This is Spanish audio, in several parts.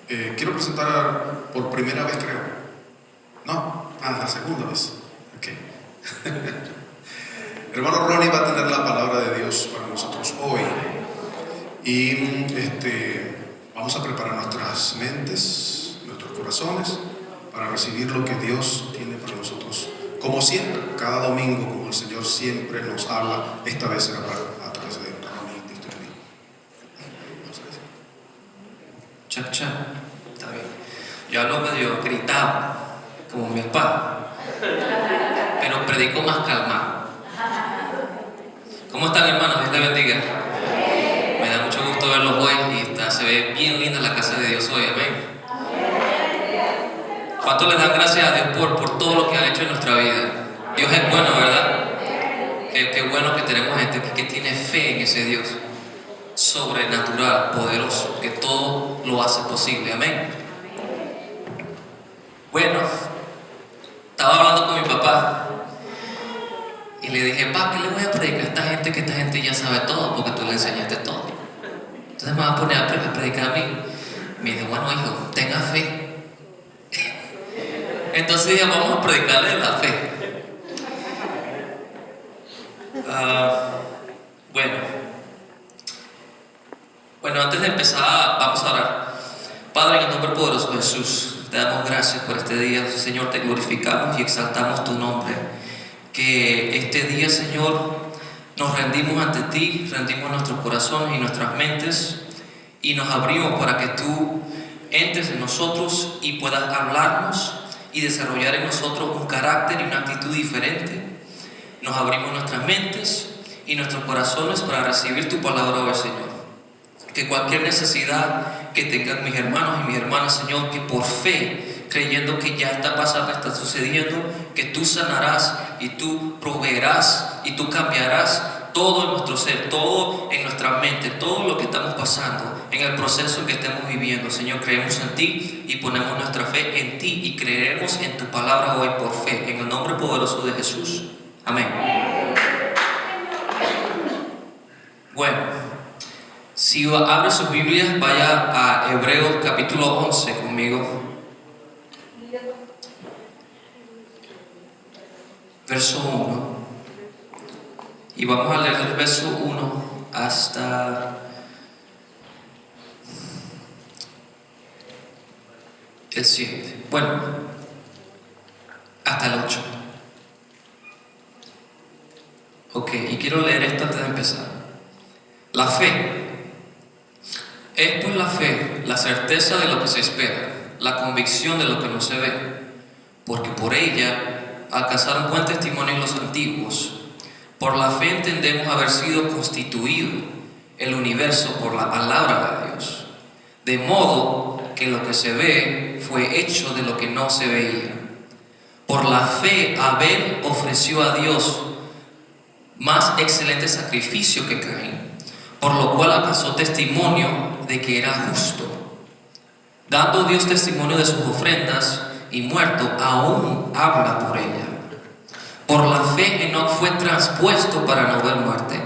Quiero presentar por primera vez, creo. No, la segunda vez. Ok. Hermano Ronnie va a tener la palabra de Dios para nosotros hoy. Y vamos a preparar nuestras mentes, nuestros corazones, para recibir lo que Dios tiene para nosotros. Como siempre, cada domingo, como el Señor siempre nos habla, esta vez será a través de Ronnie. Chac, chac, está bien. Yo hablo medio gritado, como mi papá, pero predico más calmado. ¿Cómo están, hermanos? Dios les bendiga. Me da mucho gusto verlos hoy y se ve bien linda la casa de Dios hoy, amén. ¿Cuánto les dan gracias a Dios por todo lo que ha hecho en nuestra vida? Dios es bueno, ¿verdad? Qué bueno que tenemos gente que tiene fe en ese Dios sobrenatural, poderoso, que todo lo hace posible, amén. Bueno, estaba hablando con mi papá y le dije: papá, ¿qué le voy a predicar a esta gente? Que esta gente ya sabe todo porque tú le enseñaste todo. Entonces me va a poner a predicar a mí. Me dice: bueno, hijo, tenga fe. Entonces dije: vamos a predicarle la fe. Bueno, antes de empezar, vamos a orar. Padre, en el nombre poderoso de Jesús, te damos gracias por este día. Señor, te glorificamos y exaltamos tu nombre. Que este día, Señor, nos rendimos ante ti, rendimos nuestros corazones y nuestras mentes y nos abrimos para que tú entres en nosotros y puedas hablarnos y desarrollar en nosotros un carácter y una actitud diferente. Nos abrimos nuestras mentes y nuestros corazones para recibir tu palabra hoy, Señor. Que cualquier necesidad que tengan mis hermanos y mis hermanas, Señor, que por fe, creyendo que ya está pasando, está sucediendo, que tú sanarás y tú proveerás y tú cambiarás todo en nuestro ser, todo en nuestra mente, todo lo que estamos pasando, en el proceso que estemos viviendo. Señor, creemos en ti y ponemos nuestra fe en ti y creeremos en tu palabra hoy por fe, en el nombre poderoso de Jesús. Amén. Bueno, si abre sus Biblias, vaya a Hebreos capítulo 11 conmigo. Verso 1. Y vamos a leer el verso 1 hasta el 7. Bueno, hasta el 8. Ok, y quiero leer esto antes de empezar. La fe. Es por la fe la certeza de lo que se espera, la convicción de lo que no se ve, porque por ella alcanzaron buen testimonio los antiguos. Por la fe entendemos haber sido constituido el universo por la palabra de Dios, de modo que lo que se ve fue hecho de lo que no se veía. Por la fe Abel ofreció a Dios más excelente sacrificio que Caín, por lo cual alcanzó testimonio de que era justo, dando Dios testimonio de sus ofrendas, y muerto aún habla por ella. Por la fe Enoc fue traspuesto para no ver muerte,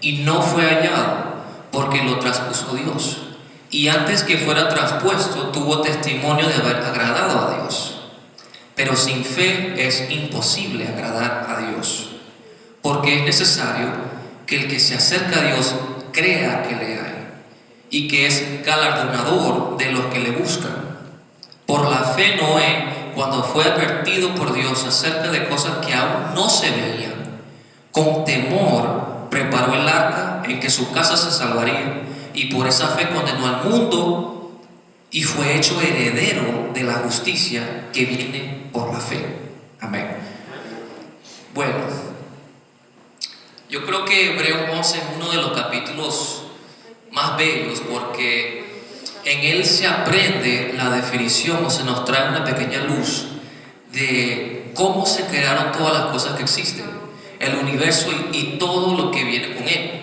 y no fue hallado, porque lo traspuso Dios, y antes que fuera traspuesto tuvo testimonio de haber agradado a Dios. Pero sin fe es imposible agradar a Dios, porque es necesario que el que se acerca a Dios crea que le hay y que es galardonador de los que le buscan. Por la fe Noé, cuando fue advertido por Dios acerca de cosas que aún no se veían, con temor preparó el arca en que su casa se salvaría, y por esa fe condenó al mundo y fue hecho heredero de la justicia que viene por la fe. Amén. Bueno, yo creo que Hebreos 11 es uno de los capítulos más bellos, porque en él se aprende la definición, o se nos trae una pequeña luz de cómo se crearon todas las cosas que existen, el universo y todo lo que viene con él.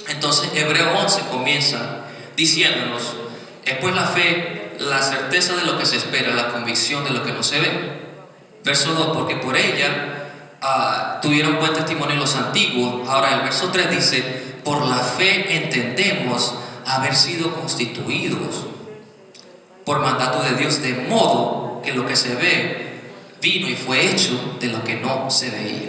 Entonces Hebreos 11 comienza diciéndonos: es pues la fe la certeza de lo que se espera, la convicción de lo que no se ve. Verso 2, porque por ella tuvieron buen testimonio los antiguos. Ahora el verso 3 dice: por la fe entendemos haber sido constituidos por mandato de Dios, de modo que lo que se ve vino y fue hecho de lo que no se veía.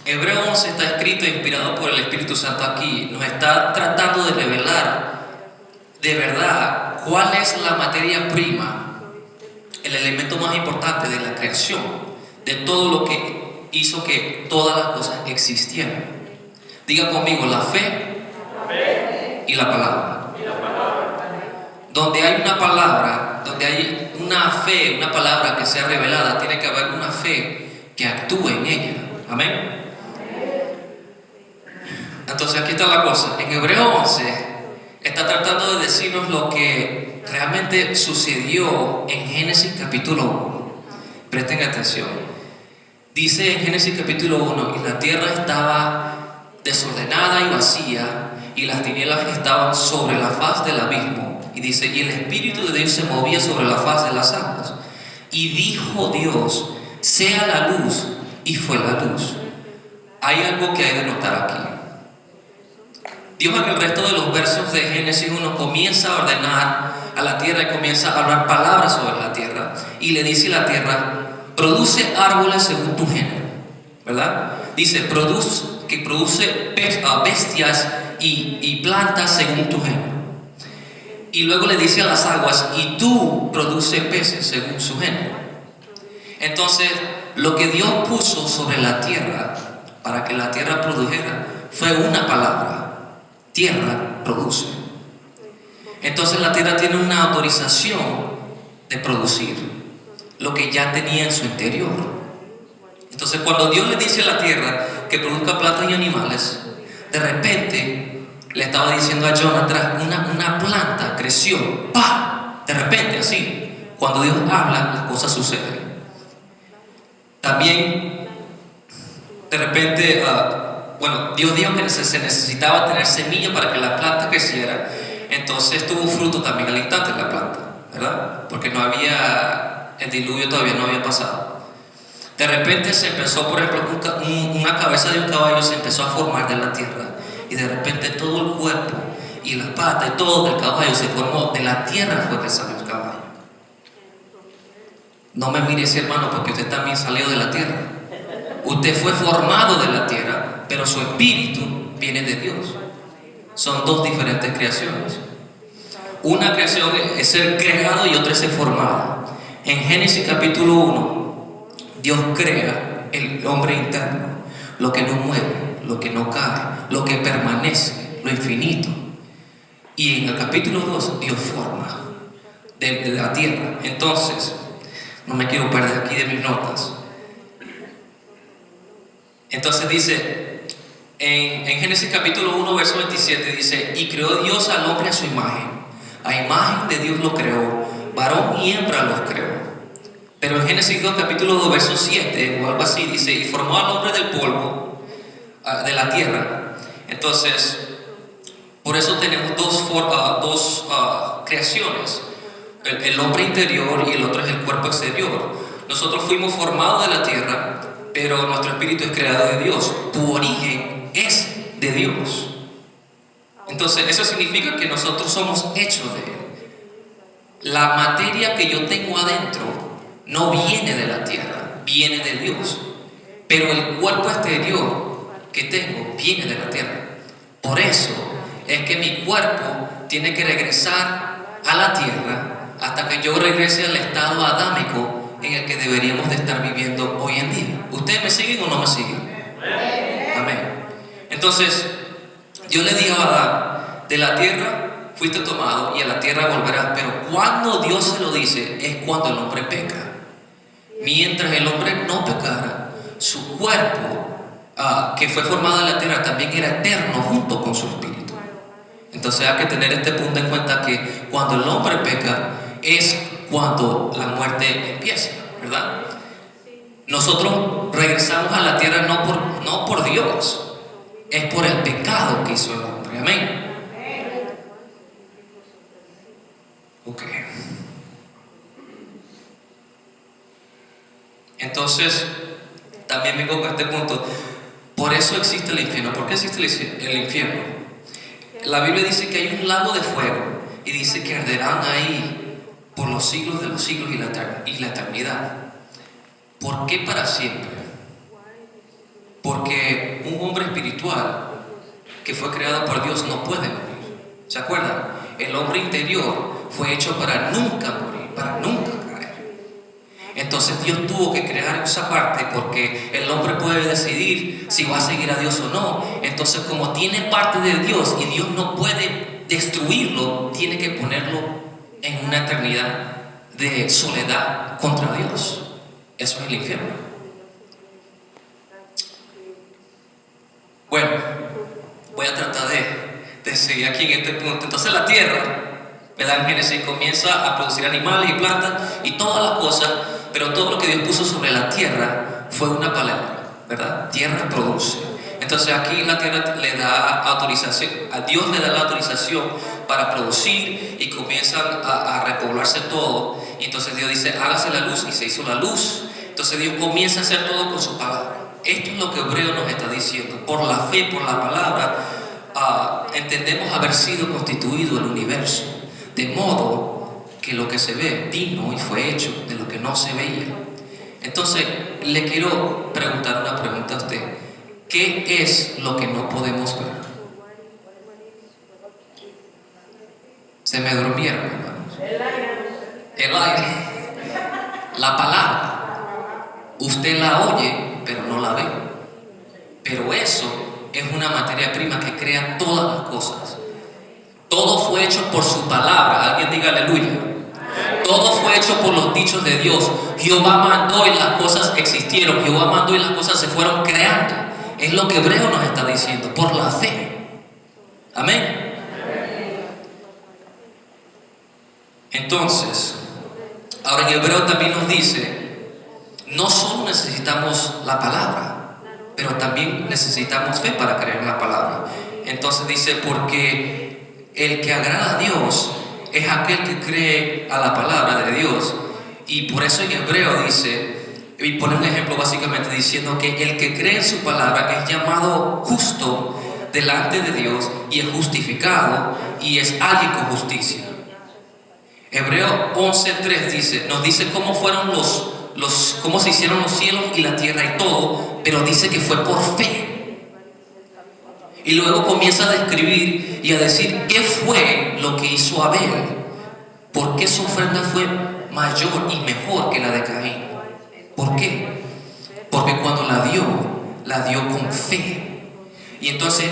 Hebreo 11 está escrito e inspirado por el Espíritu Santo aquí. Nos está tratando de revelar de verdad cuál es la materia prima, el elemento más importante de la creación, de todo lo que hizo que todas las cosas existieran. Diga conmigo, la fe y la palabra. Donde hay una palabra, donde hay una fe, una palabra que sea revelada, tiene que haber una fe que actúe en ella. Amén. Entonces aquí está la cosa. En Hebreo 11 está tratando de decirnos lo que realmente sucedió en Génesis capítulo 1. Presten atención. Dice en Génesis capítulo 1: y la tierra estaba desordenada y vacía, y las tinieblas estaban sobre la faz del abismo. Y dice: y el Espíritu de Dios se movía sobre la faz de las aguas. Y dijo Dios: sea la luz, y fue la luz. Hay algo que hay de notar aquí. Dios en el resto de los versos de Génesis 1 comienza a ordenar a la tierra y comienza a hablar palabras sobre la tierra. Y le dice a la tierra: produce árboles según tu género, ¿verdad? Dice: produce bestias y plantas según tu género. Y luego le dice a las aguas: y tú produce peces según su género. Entonces, lo que Dios puso sobre la tierra para que la tierra produjera fue una palabra: tierra produce. Entonces la tierra tiene una autorización de producir lo que ya tenía en su interior. Entonces cuando Dios le dice a la tierra que produzca plantas y animales, de repente le estaba diciendo a Jonathan: una planta creció, ¡pah! De repente, así. Cuando Dios habla, las cosas suceden. También de repente Dios dijo que se necesitaba tener semilla para que la planta creciera. Entonces tuvo fruto también al instante la planta, ¿verdad? Porque el diluvio todavía no había pasado. De repente se empezó, por ejemplo, una cabeza de un caballo se empezó a formar de la tierra. Y de repente todo el cuerpo y las patas y todo del caballo se formó. De la tierra fue que salió el caballo. No me mire así, hermano, porque usted también salió de la tierra. Usted fue formado de la tierra, pero su espíritu viene de Dios. Son dos diferentes creaciones. Una creación es ser creado y otra es ser formado. En Génesis capítulo 1, Dios crea el hombre interno, lo que no muere, lo que no cae, lo que permanece, lo infinito. Y en el capítulo 2, Dios forma de la tierra. Entonces, no me quiero perder aquí de mis notas. Entonces dice, en Génesis capítulo 1, verso 27, dice: y creó Dios al hombre a su imagen. A imagen de Dios lo creó, varón y hembra los creó. Pero en Génesis 2, capítulo 2, verso 7, o algo así, dice: y formó al hombre del polvo de la tierra. Entonces, por eso tenemos dos creaciones: el hombre interior y el otro es el cuerpo exterior. Nosotros fuimos formados de la tierra, pero nuestro espíritu es creado de Dios. Tu origen es de Dios. Entonces eso significa que nosotros somos hechos de Él. La materia que yo tengo adentro no viene de la tierra, viene de Dios. Pero el cuerpo exterior que tengo viene de la tierra. Por eso es que mi cuerpo tiene que regresar a la tierra hasta que yo regrese al estado adámico en el que deberíamos de estar viviendo hoy en día. ¿Ustedes me siguen o no me siguen? Amén. Entonces, Dios le dijo a Adán: de la tierra fuiste tomado y a la tierra volverás. Pero cuando Dios se lo dice es cuando el hombre peca. Mientras el hombre no pecara, su cuerpo que fue formado en la tierra también era eterno junto con su espíritu. Entonces hay que tener este punto en cuenta, que cuando el hombre peca es cuando la muerte empieza, ¿verdad? Nosotros regresamos a la tierra no por Dios, es por el pecado que hizo el hombre. Amén. Ok. Entonces, también vengo con este punto. Por eso existe el infierno. ¿Por qué existe el infierno? La Biblia dice que hay un lago de fuego y dice que arderán ahí por los siglos de los siglos y la eternidad. ¿Por qué para siempre? Porque un hombre espiritual que fue creado por Dios no puede morir. ¿Se acuerdan? El hombre interior fue hecho para nunca morir, para nunca caer. Entonces Dios tuvo que crear esa parte porque el hombre puede decidir si va a seguir a Dios o no. Entonces, como tiene parte de Dios y Dios no puede destruirlo, tiene que ponerlo en una eternidad de soledad contra Dios. Eso es el infierno. Bueno, voy a tratar de seguir aquí en este punto. Entonces la tierra, ¿verdad? En Génesis comienza a producir animales y plantas y todas las cosas, pero todo lo que Dios puso sobre la tierra fue una palabra, ¿verdad? Tierra produce. Entonces aquí la tierra le da autorización, a Dios le da la autorización para producir y comienzan a repoblarse todo. Y entonces Dios dice, hágase la luz, y se hizo la luz. Entonces Dios comienza a hacer todo con su palabra. Esto es lo que Hebreo nos está diciendo. Por la fe, por la palabra, entendemos haber sido constituido el universo, de modo que lo que se ve vino y fue hecho de lo que no se veía. Entonces le quiero preguntar una pregunta a usted: ¿qué es lo que no podemos ver? Se me durmieron, hermanos. El aire, la palabra. Usted la oye, pero no la ve. Pero eso es una materia prima que crea todas las cosas. Todo fue hecho por su palabra. Alguien diga aleluya. Todo fue hecho por los dichos de Dios. Jehová mandó y las cosas existieron. Jehová mandó y las cosas se fueron creando. Es lo que Hebreo nos está diciendo, por la fe. Amén. Entonces, ahora en Hebreo también nos dice, no solo necesitamos la palabra, pero también necesitamos fe para creer en la palabra. Entonces dice, porque el que agrada a Dios es aquel que cree a la palabra de Dios. Y por eso en Hebreo dice, y pone un ejemplo básicamente diciendo que el que cree en su palabra es llamado justo delante de Dios y es justificado y es alguien con justicia. Hebreo 11:3 dice, nos dice cómo fueron cómo se hicieron los cielos y la tierra y todo, pero dice que fue por fe. Y luego comienza a describir y a decir qué fue lo que hizo Abel, por qué su ofrenda fue mayor y mejor que la de Caín. ¿Por qué? Porque cuando la dio con fe. Y entonces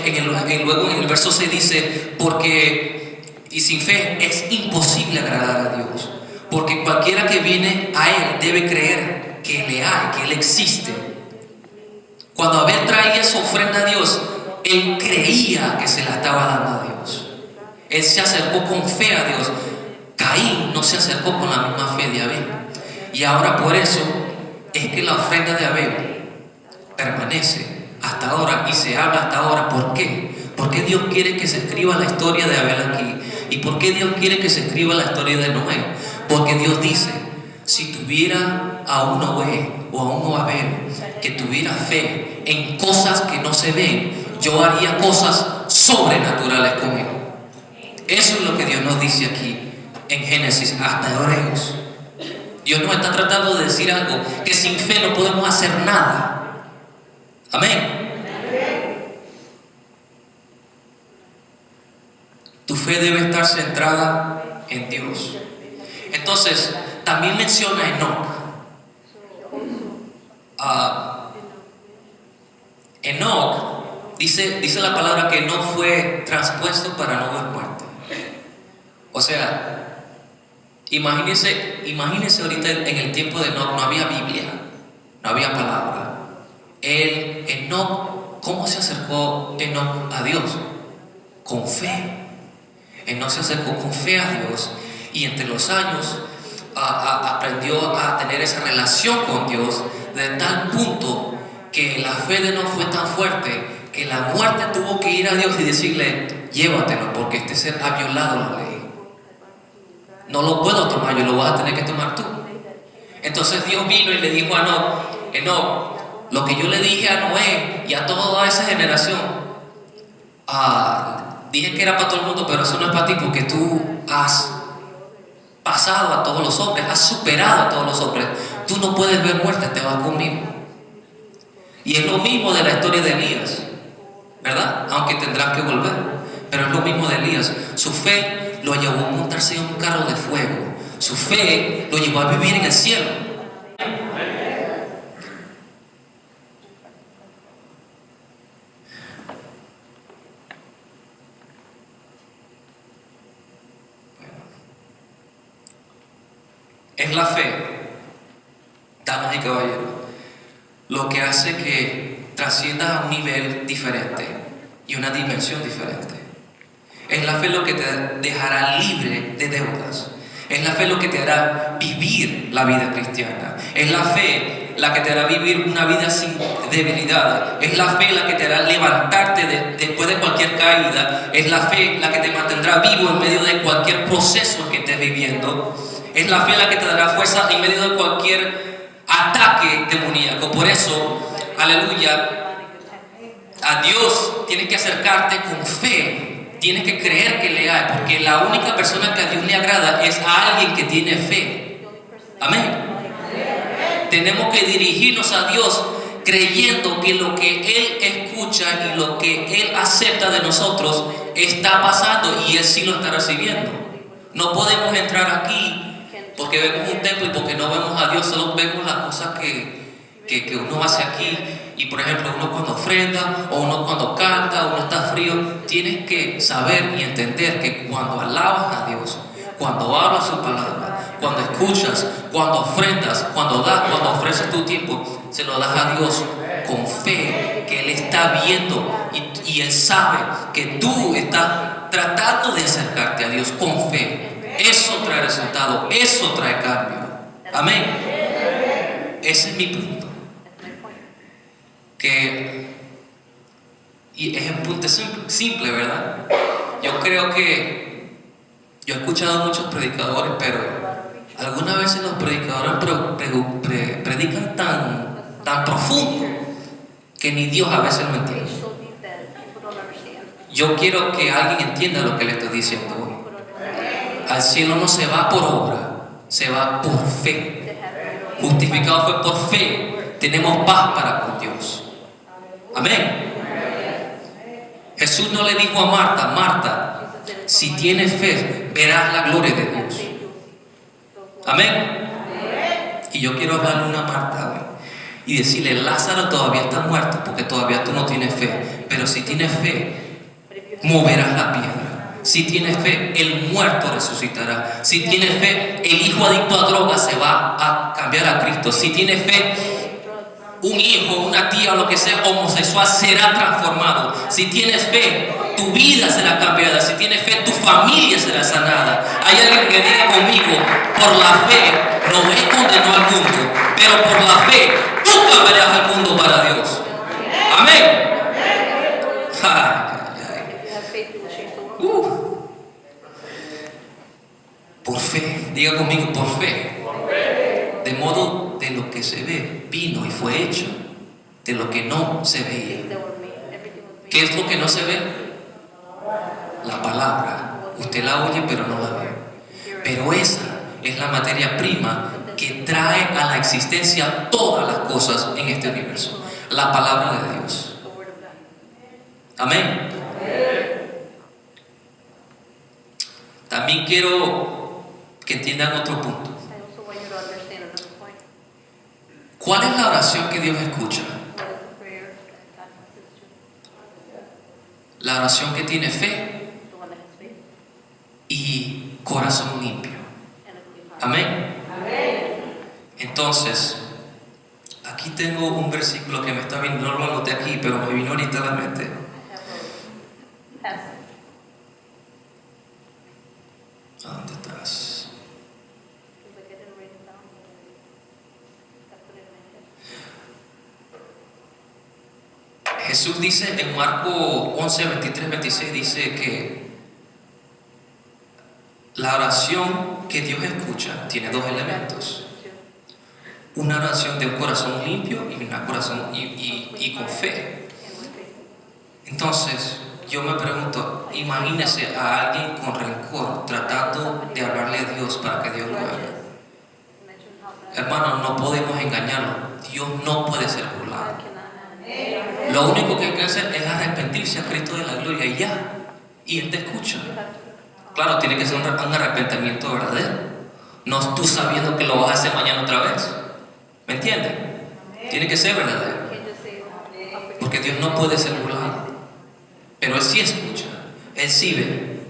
luego en el verso 6 dice, y sin fe es imposible agradar a Dios, porque cualquiera que viene a Él debe creer que le hay, que Él existe. Cuando Abel traía su ofrenda a Dios, él creía que se la estaba dando a Dios. Él se acercó con fe a Dios. Caín no se acercó con la misma fe de Abel. Y ahora por eso es que la ofrenda de Abel permanece hasta ahora y se habla hasta ahora. ¿Por qué? Porque Dios quiere que se escriba la historia de Abel aquí. ¿Y por qué Dios quiere que se escriba la historia de Noé? Porque Dios dice, si tuviera a un Noé o a un Abel que tuviera fe en cosas que no se ven, yo haría cosas sobrenaturales con él. Eso es lo que Dios nos dice aquí en Génesis hasta Hebreos. Dios nos está tratando de decir algo, que sin fe no podemos hacer nada. Amén. Tu fe debe estar centrada en Dios. Entonces, también menciona Enoc. Enoc dice la palabra que no fue traspuesto para no ver muerte. O sea, imagínense ahorita en el tiempo de Enoc no había Biblia, no había palabra. Enoc, ¿cómo se acercó Enoc a Dios? Con fe. Enoc se acercó con fe a Dios y entre los años aprendió a tener esa relación con Dios de tal punto que la fe de Enoc fue tan fuerte que la muerte tuvo que ir a Dios y decirle, llévatelo porque este ser ha violado la ley. No lo puedo tomar, yo lo voy a tener que tomar tú. Entonces Dios vino y le dijo a Enoc, lo que yo le dije a Noé y a toda esa generación, Dije que era para todo el mundo, pero eso no es para ti porque tú has pasado a todos los hombres, has superado a todos los hombres. Tú no puedes ver muerte, te vas conmigo. Y es lo mismo de la historia de Elías, ¿verdad? Aunque tendrás que volver, pero es lo mismo de Elías. Su fe lo llevó a montarse en un carro de fuego. Su fe lo llevó a vivir en el cielo. Es la fe, damas y caballeros, lo que hace que trasciendas a un nivel diferente y una dimensión diferente. Es la fe lo que te dejará libre de deudas. Es la fe lo que te hará vivir la vida cristiana. Es la fe la que te hará vivir una vida sin debilidad. Es la fe la que te hará levantarte después de cualquier caída. Es la fe la que te mantendrá vivo en medio de cualquier proceso que estés viviendo. Es la fe la que te dará fuerza en medio de cualquier ataque demoníaco. Por eso, aleluya, a Dios tienes que acercarte con fe. Tienes que creer que le hay, porque la única persona que a Dios le agrada es a alguien que tiene fe. Amén. Tenemos que dirigirnos a Dios creyendo que lo que Él escucha y lo que Él acepta de nosotros está pasando y Él sí lo está recibiendo. No podemos entrar aquí porque vemos un templo y porque no vemos a Dios, solo vemos las cosas que uno hace aquí. Y por ejemplo, uno cuando ofrenda, o uno cuando canta, o uno está frío, tienes que saber y entender que cuando alabas a Dios, cuando hablas su palabra, cuando escuchas, cuando ofrendas, cuando das, cuando ofreces tu tiempo, se lo das a Dios con fe, que Él está viendo y Él sabe que tú estás tratando de acercarte a Dios con fe. Eso trae resultado, eso trae cambio. Amén. Ese es mi punto. Y es un punto simple, ¿verdad? Yo creo que yo he escuchado a muchos predicadores, pero algunas veces los predicadores predican tan profundo que ni Dios a veces lo entiende. Yo quiero que alguien entienda lo que le estoy diciendo hoy. Al cielo no se va por obra, se va por fe. Justificado fue por fe. Tenemos paz para con Dios. Amén. Jesús no le dijo a Marta: Marta, si tienes fe, verás la gloria de Dios. Amén. Y yo quiero hablarle a una Marta hoy y decirle: Lázaro todavía está muerto porque todavía tú no tienes fe. Pero si tienes fe, moverás la piedra. Si tienes fe, el muerto resucitará. Si tienes fe, el hijo adicto a drogas se va a cambiar a Cristo. Si tienes fe, un hijo, una tía o lo que sea homosexual será transformado. Si tienes fe, tu vida será cambiada. Si tienes fe, tu familia será sanada. Hay alguien que diga conmigo: por la fe Noé condenó al mundo, pero por la fe tú cambiarás al mundo para Dios. Amén. Por fe, diga conmigo: por fe. De modo de lo que se ve vino y fue hecho de lo que no se veía. ¿Qué es lo que no se ve? La palabra. Usted la oye pero no la ve. Pero esa es la materia prima que trae a la existencia todas las cosas en este universo. La palabra de Dios. Amén. También quiero que entiendan otro punto. ¿Cuál es la oración que Dios escucha? La oración que tiene fe y corazón limpio. Amén. Entonces, aquí tengo un versículo que me está viendo, no lo anoté aquí, pero me vino ahorita a la mente. ¿Dónde estás? Jesús dice en Marcos 11, 23, 26, dice que la oración que Dios escucha tiene dos elementos: una oración de un corazón limpio y una corazón y con fe. Entonces, yo me pregunto, imagínese a alguien con rencor tratando de hablarle a Dios para que Dios lo haga. Hermanos, no podemos engañarlo. Dios no puede ser burlado. Lo único que hay que hacer es arrepentirse a Cristo de la gloria y ya. Y Él te escucha. Claro, tiene que ser un arrepentimiento verdadero. No tú sabiendo que lo vas a hacer mañana otra vez. ¿Me entiendes? Tiene que ser verdadero. Porque Dios no puede ser burlado. Pero Él sí escucha. Él sí ve.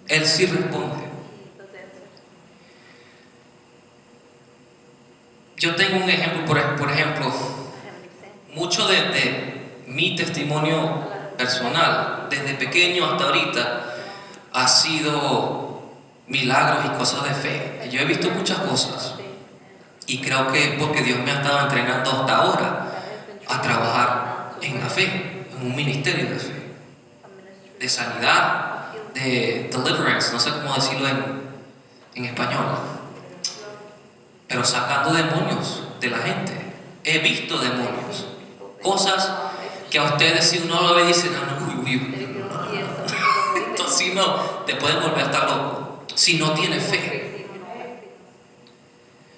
Él sí responde. Yo tengo un ejemplo, por ejemplo, mucho de mi testimonio personal, desde pequeño hasta ahorita, ha sido milagros y cosas de fe. Yo he visto muchas cosas y creo que es porque Dios me ha estado entrenando hasta ahora a trabajar en la fe, en un ministerio de fe, de sanidad, de deliverance, no sé cómo decirlo en español, pero sacando demonios de la gente. He visto demonios, cosas que a ustedes si uno lo ve dicen, entonces no, te pueden volver a estar loco si no tienes fe.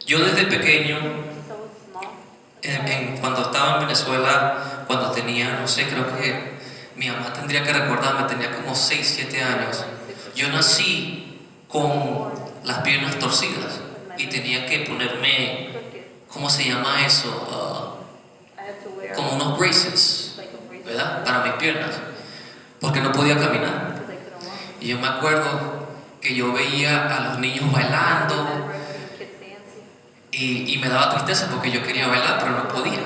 Yo desde pequeño, cuando estaba en Venezuela, cuando tenía, no sé, creo que mi mamá tendría que recordarme, tenía como 6, 7 años. Yo nací con las piernas torcidas y tenía que ponerme, ¿cómo se llama eso? Como unos braces, ¿verdad? Para mis piernas, porque no podía caminar. Y yo me acuerdo que yo veía a los niños bailando y me daba tristeza porque yo quería bailar, pero no podía,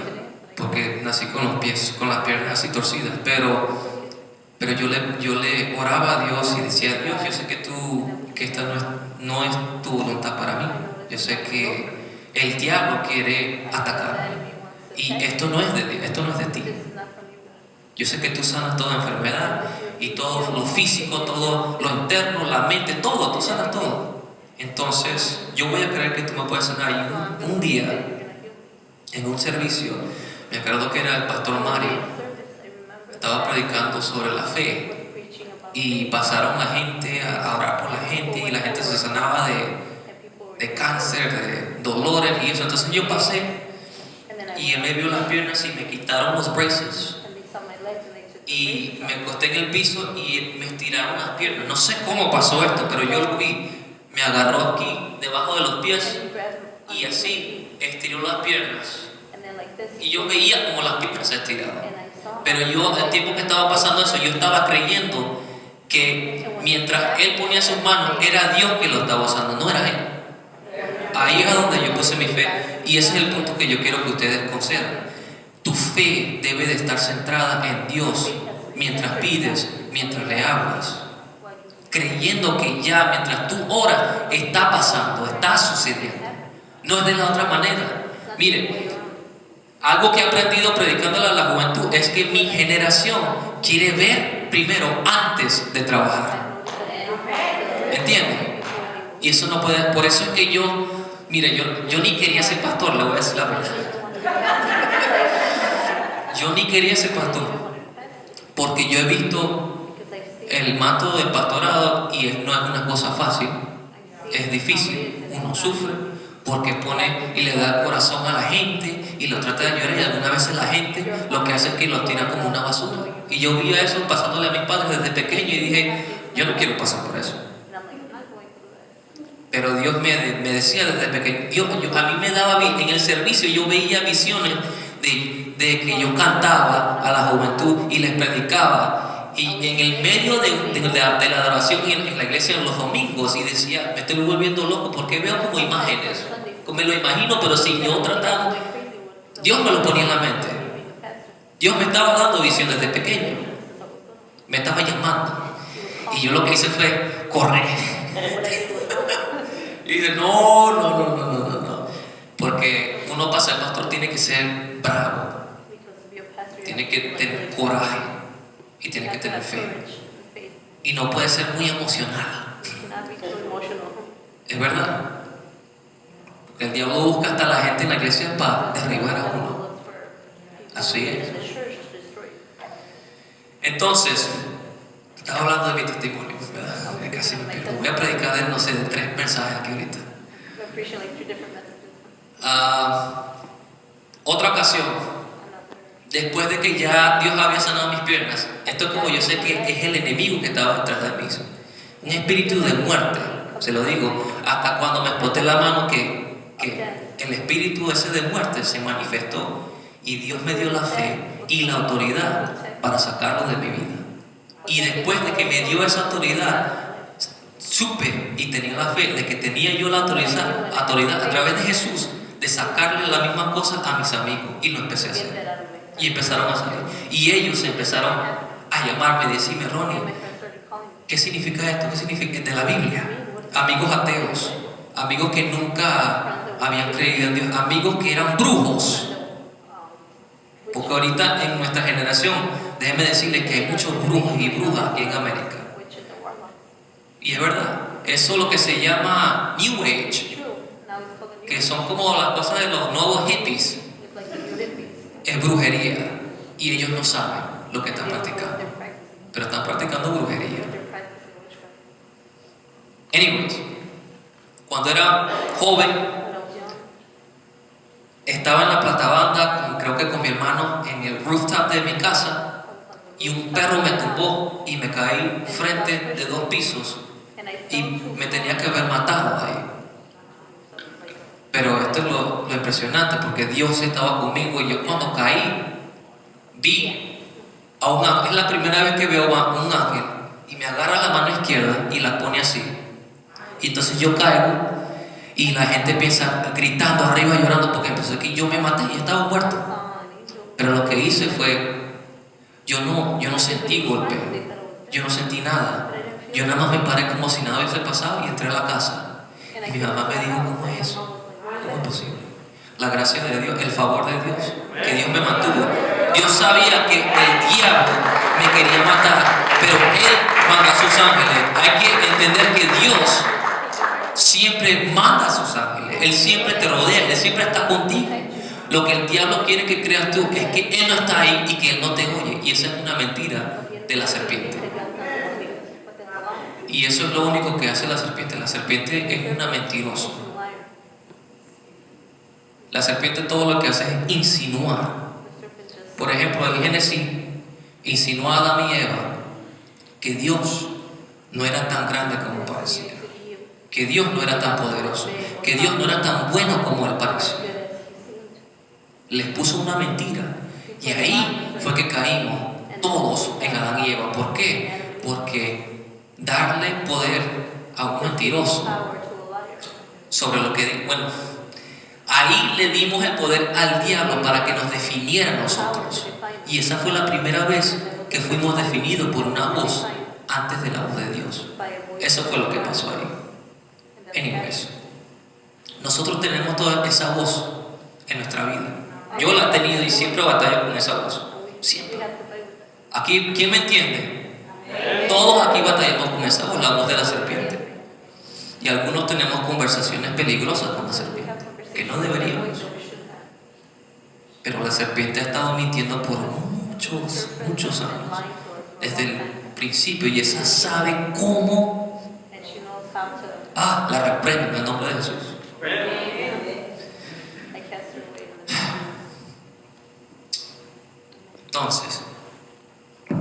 porque nací con los pies, con las piernas así torcidas. Pero yo le oraba a Dios y decía, Dios, yo sé que esta no es tu voluntad para mí. Yo sé que el diablo quiere atacarme y esto no es de ti. Yo sé que tú sanas toda enfermedad y todo lo físico, todo lo interno, la mente, todo, tú sanas todo. Entonces, yo voy a creer que tú me puedes sanar. Y un día, en un servicio, me acuerdo que era el pastor Mario, estaba predicando sobre la fe y pasaron la gente a orar por la gente y la gente se sanaba de cáncer, de dolores y eso. Entonces yo pasé y él me vio las piernas y me quitaron los braces y me acosté en el piso y me estiraron las piernas. No sé cómo pasó esto, pero yo lo vi. Me agarró aquí debajo de los pies y así estiró las piernas y yo veía como las piernas se estiraban. Pero yo, el tiempo que estaba pasando eso, yo estaba creyendo que mientras él ponía sus manos era Dios que lo estaba usando, no era él. Ahí es donde yo puse mi fe y ese es el punto que yo quiero que ustedes consideren. Tu fe debe de estar centrada en Dios mientras pides, mientras le hablas, creyendo que ya mientras tú oras está pasando, está sucediendo. No es de la otra manera. Miren, algo que he aprendido predicándole a la juventud es que mi generación quiere ver primero antes de trabajar. ¿Entienden? Y eso no puede, por eso es que yo ni quería ser pastor, le voy a decir la verdad. Yo ni quería ser pastor, porque yo he visto el manto del pastorado y no es una cosa fácil, es difícil, uno sufre porque pone y le da el corazón a la gente y lo trata de llorar y algunas veces la gente lo que hace es que lo tira como una basura. Y yo vi eso pasándole a mis padres desde pequeño y dije, yo no quiero pasar por eso. Pero Dios me decía desde pequeño, a mí me daba en el servicio, yo veía visiones de que yo cantaba a la juventud y les predicaba. Y en el medio de la adoración en la iglesia en los domingos, y decía, me estoy volviendo loco porque veo como imágenes, me lo imagino, pero sin yo tratar, Dios me lo ponía en la mente. Dios me estaba dando visiones desde pequeño, me estaba llamando, y yo lo que hice fue correr. Y dice, no, porque uno para ser pastor tiene que ser bravo, tiene que tener coraje y tiene que tener fe y no puede ser muy emocional. Es verdad, porque el diablo busca hasta la gente en la iglesia para derribar a uno. Así es. Entonces, Estaba hablando de mi testimonio, ¿verdad? Casi me pierdo. Voy a predicar de, no sé, de 3 mensajes aquí ahorita. We're preaching like 3 different messages. Otra ocasión, después de que ya Dios había sanado mis piernas, esto es como yo sé que es el enemigo que estaba detrás de mí. Un espíritu de muerte, se lo digo, hasta cuando me exploté la mano que el espíritu ese de muerte se manifestó y Dios me dio la fe y la autoridad para sacarlo de mi vida. Y después de que me dio esa autoridad, supe y tenía la fe de que tenía yo la autoridad a través de Jesús de sacarle la misma cosa a mis amigos, y lo empecé a hacer. Y empezaron a salir. Y ellos empezaron a llamarme y decirme: Ronnie, ¿qué significa esto? ¿Qué significa? De la Biblia. Amigos ateos, amigos que nunca habían creído en Dios, amigos que eran brujos. Porque ahorita en nuestra generación, déjenme decirles que hay muchos brujos y brujas aquí en América. Y es verdad, eso es lo que se llama New Age, que son como las cosas de los nuevos hippies. Es brujería y ellos no saben lo que están practicando, pero están practicando brujería. Anyways, cuando era joven estaba en la platabanda, creo que con mi hermano, en el rooftop de mi casa, y un perro me tumbó y me caí frente de 2 pisos y me tenía que haber matado ahí. Pero esto es lo impresionante, porque Dios estaba conmigo y yo cuando caí vi a un ángel. Es la primera vez que veo a un ángel y me agarra la mano izquierda y la pone así. Y entonces yo caigo y la gente empieza gritando arriba, llorando, porque empezó que yo me maté y estaba muerto. Pero lo que hice fue, yo no sentí golpe, yo no sentí nada. Yo nada más me paré como si nada hubiese pasado y entré a la casa. Y mi mamá me dijo: ¿cómo es eso? ¿Cómo es posible? La gracia de Dios, el favor de Dios, que Dios me mantuvo. Dios sabía que el diablo me quería matar, pero Él manda a sus ángeles. Hay que entender que Dios siempre manda a sus ángeles. Él siempre te rodea, Él siempre está contigo. Lo que el diablo quiere que creas tú es que Él no está ahí y que Él no te oye. Y esa es una mentira de la serpiente. Y eso es lo único que hace la serpiente. La serpiente es una mentirosa. La serpiente todo lo que hace es insinuar. Por ejemplo, en Génesis insinuó a Adán y Eva que Dios no era tan grande como parecía, que Dios no era tan poderoso, que Dios no era tan bueno como Él parecía. Les puso una mentira y ahí fue que caímos todos en Adán y Eva. ¿Por qué? Porque darle poder a un mentiroso sobre lo que, bueno, ahí le dimos el poder al diablo para que nos definiera a nosotros. Y esa fue la primera vez que fuimos definidos por una voz antes de la voz de Dios. Eso fue lo que pasó ahí. Anyways, nosotros tenemos toda esa voz en nuestra vida. Yo la he tenido y siempre batallo con esa voz. Siempre. Aquí, ¿quién me entiende? Todos aquí batallamos con esa voz, la voz de la serpiente. Y algunos tenemos conversaciones peligrosas con la serpiente, que no deberíamos. Pero la serpiente ha estado mintiendo por muchos años, desde el principio, y esa sabe cómo. La reprendo en el nombre de Jesús. Entonces,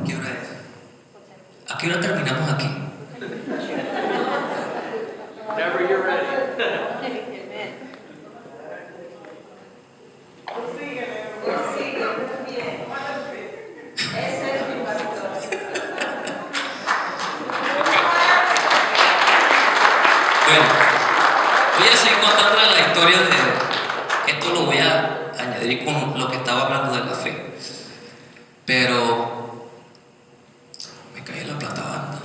¿qué hora es? ¿A qué hora terminamos aquí? Whenever you're ready. Bueno, voy a seguir contando la historia de esto. Lo voy a añadir con lo que estaba hablando de la fe. Pero me caí en la platabanda,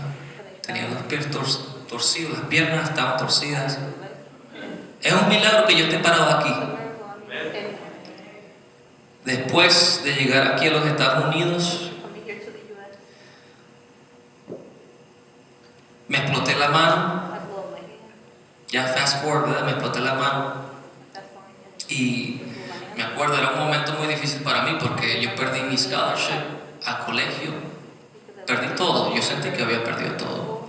tenía los pies torcidos, las piernas estaban torcidas. Es un milagro que yo esté parado aquí. Después de llegar aquí a los Estados Unidos, me exploté la mano. Ya fast forward, ¿verdad? Me exploté la mano. Y me acuerdo, era un momento muy difícil para mí porque yo perdí mi scholarship al colegio perdí todo. Yo sentí que había perdido todo.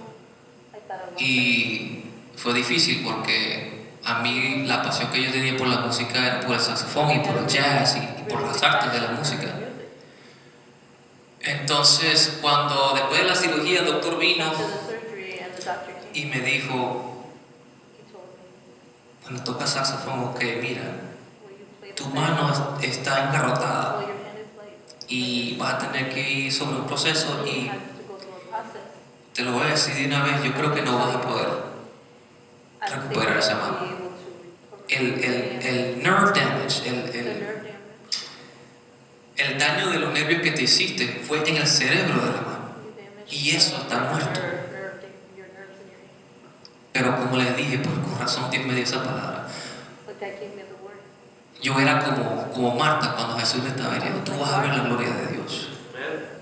I thought I was. Y fue difícil porque a mí la pasión que yo tenía por la música era por el saxofón y por el jazz y por las artes de la música. Entonces, cuando después de la cirugía el doctor vino After the surgery and the doctor came, y me dijo, he told me, cuando tocas saxofón, ok, mira, will you play tu the mano saxophone? está engarrotada Well, your hand is late. y vas a tener que ir sobre un proceso You y have to go through a process. te lo voy a decir de una vez, yo creo que no vas a poder. I don't think Recuperar esa you'll mano. be able to recover El nerve damage, the nerve damage. el daño de los nervios que te hiciste fue en el cerebro de la mano. You damaged Y eso está muerto. your nerves in your hand. Pero como les dije, por corazón Dios me dio esa palabra. But God gave me the word. Yo era como Marta cuando Jesús le estaba diciendo, tú vas a ver la gloria de Dios.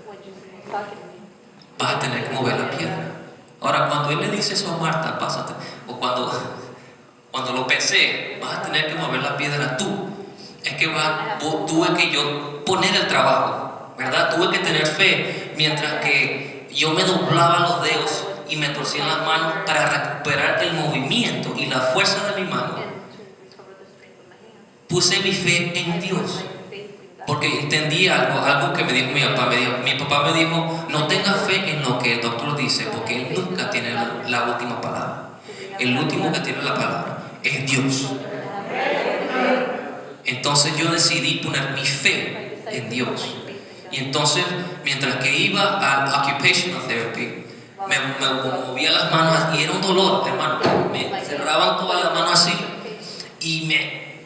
When Jesus was talking to me, Vas a tener que mover la piedra. Ahora, cuando Él le dice eso a Marta, pásate. O cuando lo pensé, vas a tener que mover la piedra tú. Es que tuve que yo poner el trabajo, ¿verdad? Tuve que tener fe mientras que yo me doblaba los dedos y me torcía las manos para recuperar el movimiento y la fuerza de mi mano. and to recover the strength of my hand. Puse mi fe en I Dios. put my faith in God. Porque entendí algo que me dijo mi papá. Mi papá me dijo, no tengas fe en lo que el doctor dice, porque él nunca tiene la última palabra. El último que tiene la palabra es Dios. Entonces yo decidí poner mi fe en Dios. Y entonces, mientras que iba al occupational therapy, me movía las manos y era un dolor, hermano. Me cerraban todas las manos así y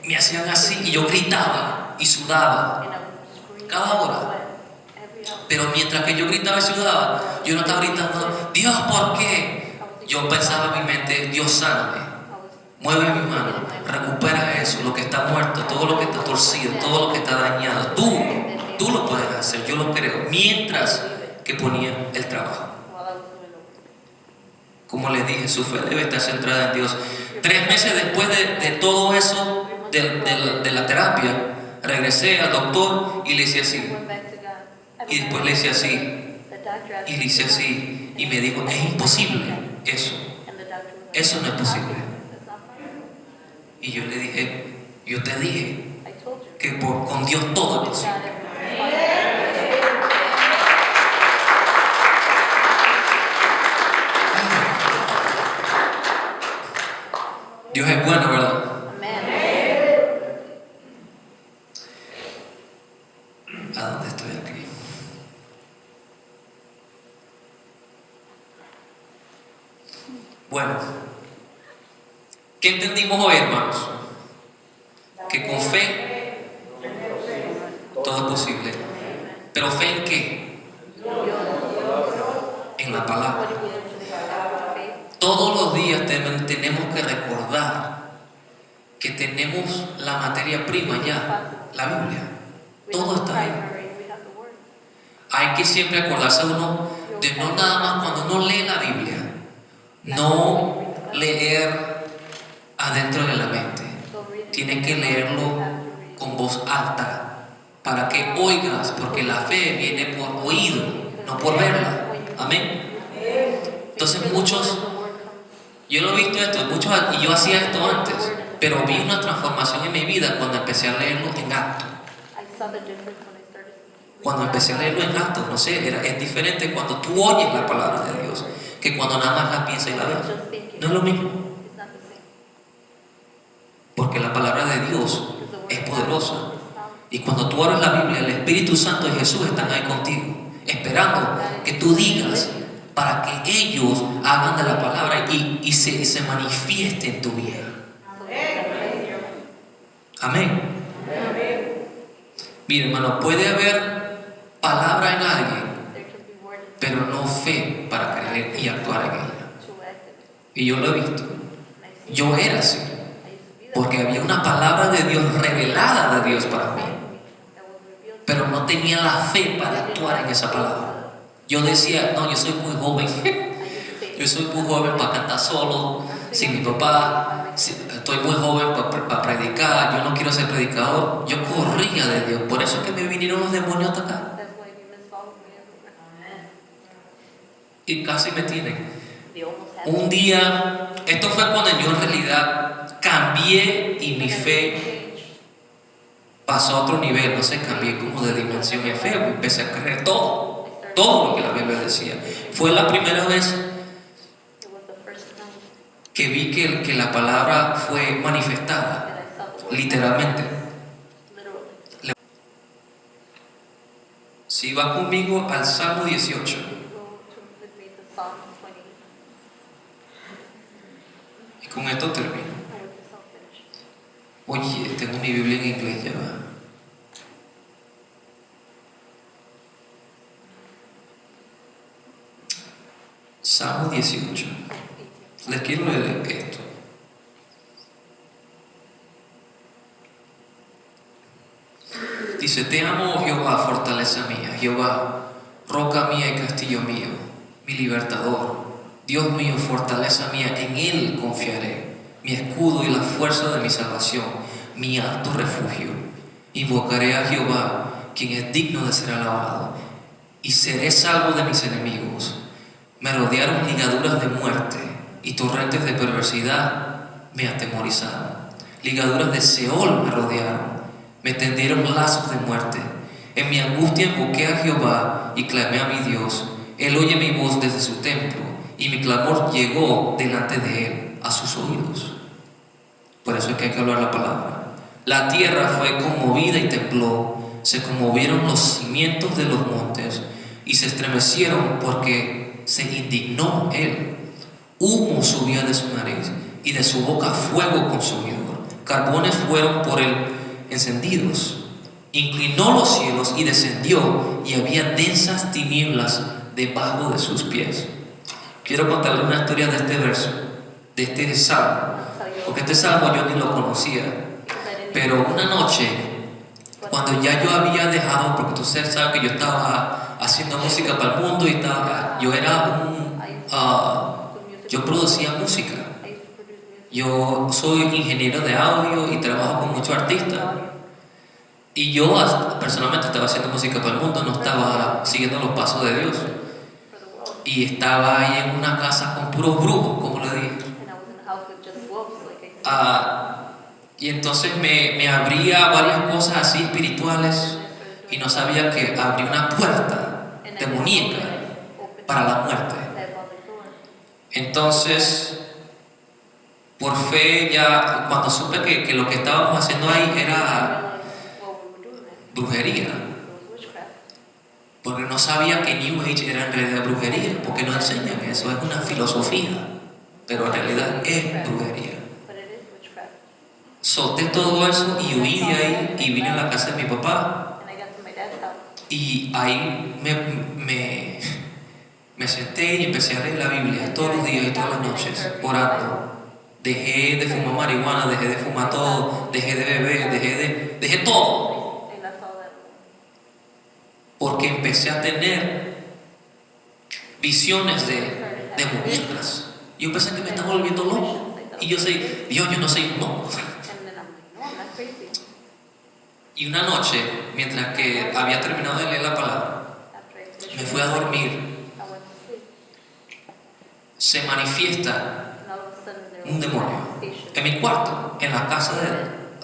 me hacían así y yo gritaba y sudaba. Cada hora. Pero mientras que yo gritaba y sudaba, yo no estaba gritando, Dios, ¿por qué? Yo pensaba en mi mente, Dios, sáname. Mueve mi mano, recupera eso, lo que está muerto, todo lo que está torcido, todo lo que está dañado. Tú lo puedes hacer, yo lo creo. Mientras que ponía el trabajo. Como les dije, su fe debe estar centrada en Dios. 3 meses después de todo eso, de la terapia, regresé al doctor y le hice así. Y después le hice así. Y le hice así. Y me dijo, es imposible eso. Eso no es posible. Y yo le dije, yo te dije que con Dios todo es posible. Dios es bueno, ¿verdad? ¿A dónde estoy aquí? Bueno, ¿qué entendimos hoy, hermanos? Que con fe todo es posible. ¿Pero fe en qué? En la palabra. Todos los días tenemos que recordar que tenemos la materia prima ya, la Biblia. Todo está ahí. Hay que siempre acordarse uno de no nada más cuando uno lee la Biblia, no leer adentro de la mente. Tienes que leerlo con voz alta para que oigas, porque la fe viene por oído, no por verla. Amén. Entonces yo lo he visto esto, y yo hacía esto antes, pero vi una transformación en mi vida cuando empecé a leerlo en acto. Cuando empecé a leerlo en acto, no sé, es diferente cuando tú oyes la palabra de Dios que cuando nada más la piensas y la ves. No es lo mismo. Porque la palabra de Dios es poderosa. Y cuando tú abres la Biblia, el Espíritu Santo y Jesús están ahí contigo, esperando que tú digas para que ellos hagan de la palabra y se manifieste en tu vida. Amén. Mira, hermano, puede haber palabra en alguien, pero no fe para creer y actuar en ella. Y yo lo he visto. Yo era así, porque había una palabra de Dios revelada de Dios para mí, pero no tenía la fe para actuar en esa palabra. Yo decía, no, yo soy muy joven. Yo soy muy joven para cantar solo, sin mi papá. Estoy muy joven para predicar. Yo no quiero ser predicador. Yo corría de Dios. Por eso es que me vinieron los demonios hasta acá. Y casi me tienen. They almost had Un día, esto fue cuando yo en realidad cambié y mi fe pasó a otro nivel, no sé, cambié como de dimensión en fe, empecé a creer todo lo que la Biblia decía. Fue la primera vez It was the first time que vi que la palabra fue manifestada, that I saw the word literalmente. literally. Si va conmigo al Salmo 18, Go to with me to Psalm 20. y con esto termino. And with this I'll finish. Oye, tengo mi Biblia en inglés, ya va. Salmo 18. 18. Les quiero leer esto. Dice, te amo, oh Jehová, fortaleza mía, Jehová, roca mía y castillo mío, mi libertador, Dios mío, fortaleza mía, en Él confiaré, mi escudo y la fuerza de mi salvación, mi alto refugio. Invocaré a Jehová, quien es digno de ser alabado, y seré salvo de mis enemigos. Me rodearon ligaduras de muerte y torrentes de perversidad me atemorizaron. Ligaduras de Seol me rodearon, me tendieron lazos de muerte. En mi angustia invoqué a Jehová y clamé a mi Dios. Él oye mi voz desde su templo y mi clamor llegó delante de Él, a sus oídos. Por eso es que hay que hablar la palabra. La tierra fue conmovida y tembló, se conmovieron los cimientos de los montes y se estremecieron porque se indignó Él. Humo subía de su nariz y de su boca fuego consumidor. Carbones fueron por él encendidos. Inclinó los cielos y descendió, y había densas tinieblas debajo de sus pies. Quiero contarle una historia de este verso, de este salmo, porque este salmo yo ni lo conocía. Pero una noche, cuando ya yo había dejado, porque usted sabe que yo estaba haciendo música para el mundo y yo era yo producía música. I used to produce music. Yo soy ingeniero de audio y trabajo con muchos artistas. Y yo personalmente estaba haciendo música para el mundo, no estaba siguiendo los pasos de Dios. For the world. Y estaba ahí en una casa con puros brujos, como le dije. And I was in a house with just wolves, like I said. Y entonces me abría varias cosas así espirituales y no sabía que abría una puerta demoníaca para la muerte. Entonces, por fe, ya cuando supe que lo que estábamos haciendo ahí era brujería, porque no sabía que New Age era en realidad brujería, porque no enseñan eso, es una filosofía, pero en realidad es brujería. Solté todo eso y huí de ahí y vine a la casa de mi papá, y ahí me senté y empecé a leer la Biblia todos los días y todas las noches, orando. Dejé de fumar marihuana, dejé de fumar todo, dejé de beber, dejé todo. Porque empecé a tener visiones de muñecas. Yo pensé que me estaba volviendo loco. Y yo sé, Dios, yo no soy un loco. Y una noche, mientras que había terminado de leer la palabra, me fui a dormir. Se manifiesta un demonio en mi cuarto, en la casa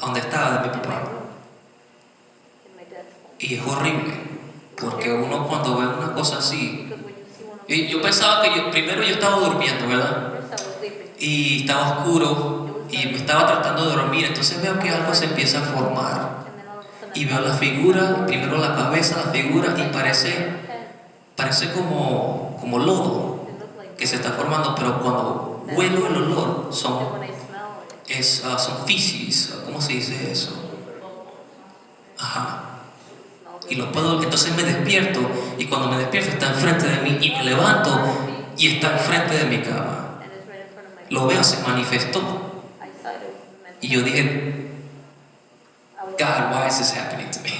donde estaba de mi papá. Y es horrible, porque uno cuando ve una cosa así, y yo pensaba que primero yo estaba durmiendo, ¿verdad? Y estaba oscuro y me estaba tratando de dormir, entonces veo que algo se empieza a formar. Y veo la figura, primero la cabeza, la figura, y parece como lodo que se está formando, pero cuando huelo el olor son feces, ¿cómo se dice eso? Ajá. Y entonces me despierto, y cuando me despierto está enfrente de mí, y me levanto y está enfrente de mi cama. Lo veo, se manifestó, y yo dije, God, why is this happening to me?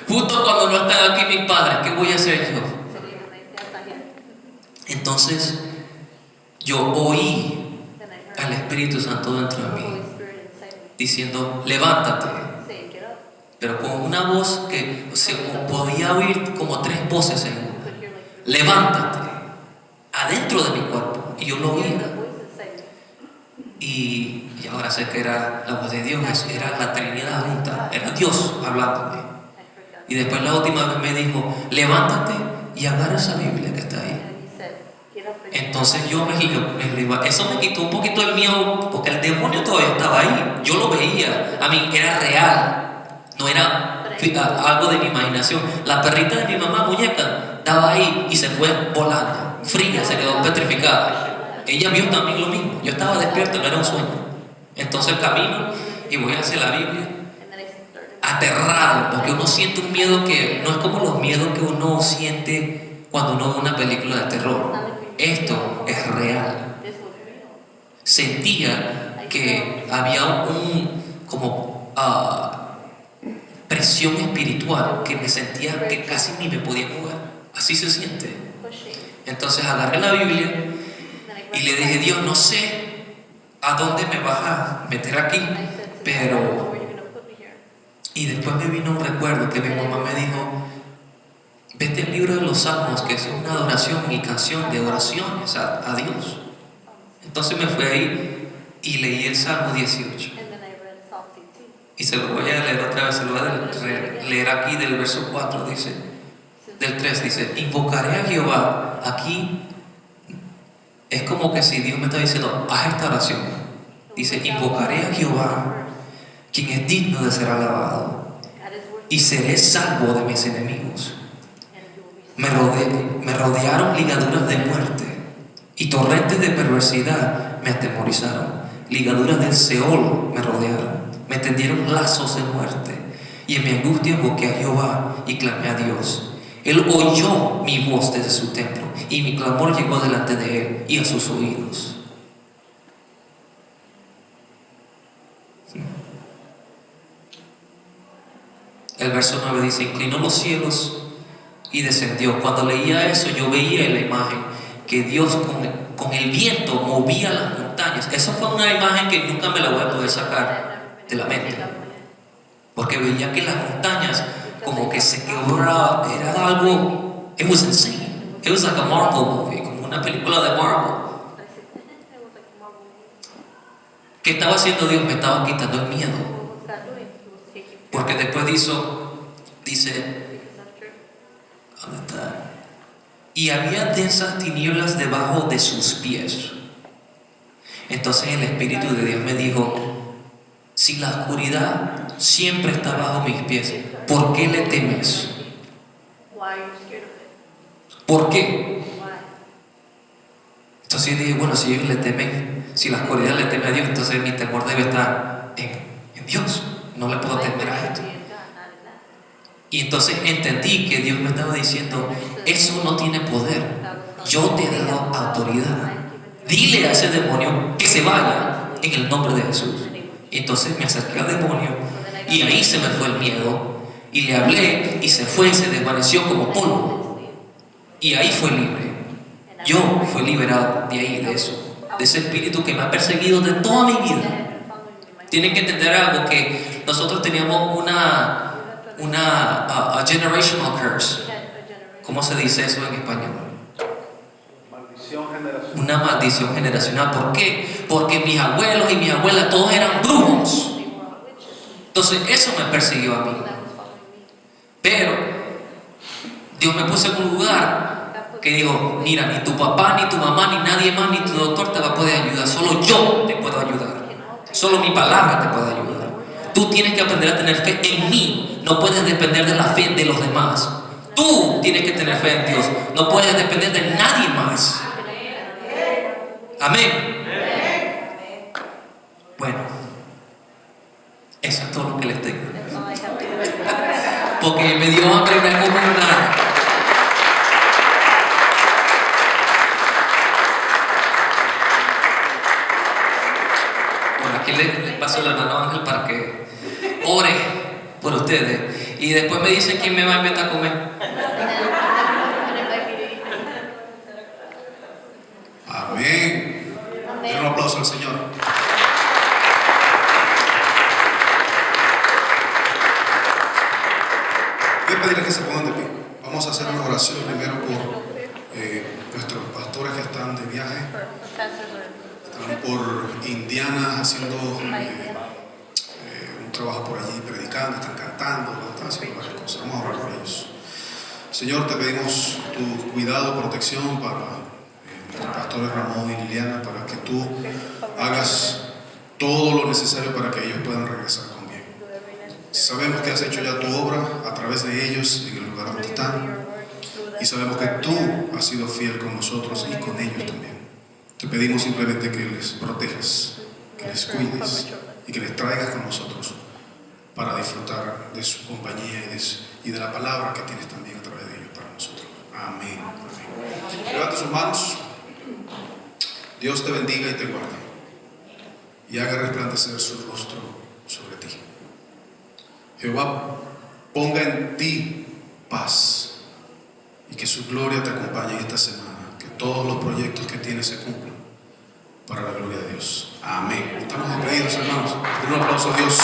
Justo cuando no están aquí mis padres, ¿qué voy a hacer yo? Entonces yo oí al Espíritu Santo dentro de mí diciendo, levántate, pero con una voz que se podía oír como tres voces en una. levántate, adentro de mi cuerpo. Y yo lo Hear oía. the voices say, Y ahora sé que era la voz de Dios, era la Trinidad junta, era Dios hablándome. I forgot. Y después la última vez me dijo, levántate y agarra esa Biblia que está ahí. And he said, get up and Entonces yo eso me quitó un poquito el miedo, porque el demonio todavía estaba ahí. Yo lo veía, a mí era real, no era algo de mi imaginación. La perrita de mi mamá, muñeca, estaba ahí y se fue volando, fría, se quedó petrificada. Ella vio también lo mismo. Yo estaba despierto, no era un sueño. Entonces camino y voy hacia la Biblia, And then I started. aterrado, porque uno siente un miedo que no es como los miedos que uno siente cuando uno ve una película de terror. Esto es real. This was real. Sentía que había como presión espiritual, que me sentía que casi ni me podía mover. Así se siente. Pushing. Entonces agarré la Biblia Then I y le grabbed dije, the Dios, no sé a dónde me vas a meter aquí, Bible. I said to pero... God, where are you going to put me here? Y después me vino un recuerdo que mi mamá me dijo, vete al libro de los Salmos, que es una adoración y canción de oraciones a Dios. Entonces me fui ahí y leí el Salmo 18. And then I read Psalm 18. Y se lo voy a leer otra vez, se lo voy a leer aquí del verso 4, dice, del 3, dice, invocaré a Jehová. Aquí es como que si Dios me está diciendo, haz esta oración. Dice, invocaré a Jehová, quien es digno de ser alabado, God is worth y seré salvo de mis enemigos. and you will be Me rodearon ligaduras de muerte y torrentes de perversidad me atemorizaron. Ligaduras del Seol me rodearon, me tendieron lazos de muerte. Y en mi angustia invoqué a Jehová y clamé a Dios. Él oyó mi voz desde su templo y mi clamor llegó delante de él y a sus oídos. El verso 9 dice, inclinó los cielos y descendió. Cuando leía eso, yo veía en la imagen que Dios con el viento movía las montañas. Esa fue una imagen que nunca me la voy a poder sacar de la mente, porque veía que las montañas como que se quebraban. Era algo, it was insane. It was like a Marvel movie, como una película de Marvel. I said, it was like a Marvel movie. ¿Qué estaba haciendo Dios? Me estaba quitando el miedo, What was God doing? He was taking fear. porque después dice, Because after, ¿dónde está? Y había densas tinieblas debajo de sus pies. Entonces el Espíritu de Dios me dijo, si la oscuridad siempre está bajo mis pies, ¿por qué le temes? why are you scared of it? ¿Por qué? Why? Entonces yo dije, bueno, si ellos le temen, si la oscuridad le teme a Dios, entonces mi temor debe estar en Dios. No le puedo temer a esto. Y entonces entendí que Dios me estaba diciendo, eso no tiene poder. Yo te he dado autoridad. Dile a ese demonio que se vaya en el nombre de Jesús. Y entonces me acerqué al demonio y ahí se me fue el miedo. Y le hablé y se fue, se desvaneció como polvo. Y ahí fue libre. Yo fui liberado de ahí, de eso, de ese espíritu que me ha perseguido de toda mi vida. Tienen que entender algo, que nosotros teníamos una generational curse. ¿Cómo se dice eso en español? Maldición generacional. Una maldición generacional. ¿Por qué? Porque mis abuelos y mis abuelas todos eran brujos. Entonces eso me persiguió a mí. Pero Dios me puso en un lugar que dijo, mira, ni tu papá, ni tu mamá, ni nadie más, ni tu doctor te va a poder ayudar. Solo yo te puedo ayudar. Solo mi palabra te puede ayudar. Tú tienes que aprender a tener fe en mí. No puedes depender de la fe de los demás. Tú tienes que tener fe en Dios. No puedes depender de nadie más. Amén. Bueno, eso es todo lo que les tengo. Porque me dio hambre y me como una. Bueno, aquí les paso la mano a Ángel para que ore por ustedes. Y después me dicen quién me va a invitar a comer. Amén. Den un aplauso al Señor. Voy a pedirles que se pongan de pie. Vamos a hacer una oración primero por por Indiana haciendo un trabajo por allí, predicando, están cantando, están haciendo varias cosas. Vamos a orar por ellos. Señor, te pedimos tu cuidado, protección para nuestros pastores Ramón y Liliana, para que tú hagas todo lo necesario para que ellos puedan regresar con bien. Sabemos que has hecho ya tu obra a través de ellos en el lugar donde están, y sabemos que tú has sido fiel con nosotros y con ellos también. Te pedimos simplemente que les protejas, que les cuides y que les traigas con nosotros para disfrutar de su compañía y de la palabra que tienes también a través de ellos para nosotros. Amén. Amén. Levanta sus manos. Dios te bendiga y te guarde y haga resplandecer su rostro sobre ti. Jehová ponga en ti paz y que su gloria te acompañe esta semana, que todos los proyectos que tienes se cumplan para la gloria de Dios. Amén. Estamos despedidos, hermanos. Un aplauso a Dios.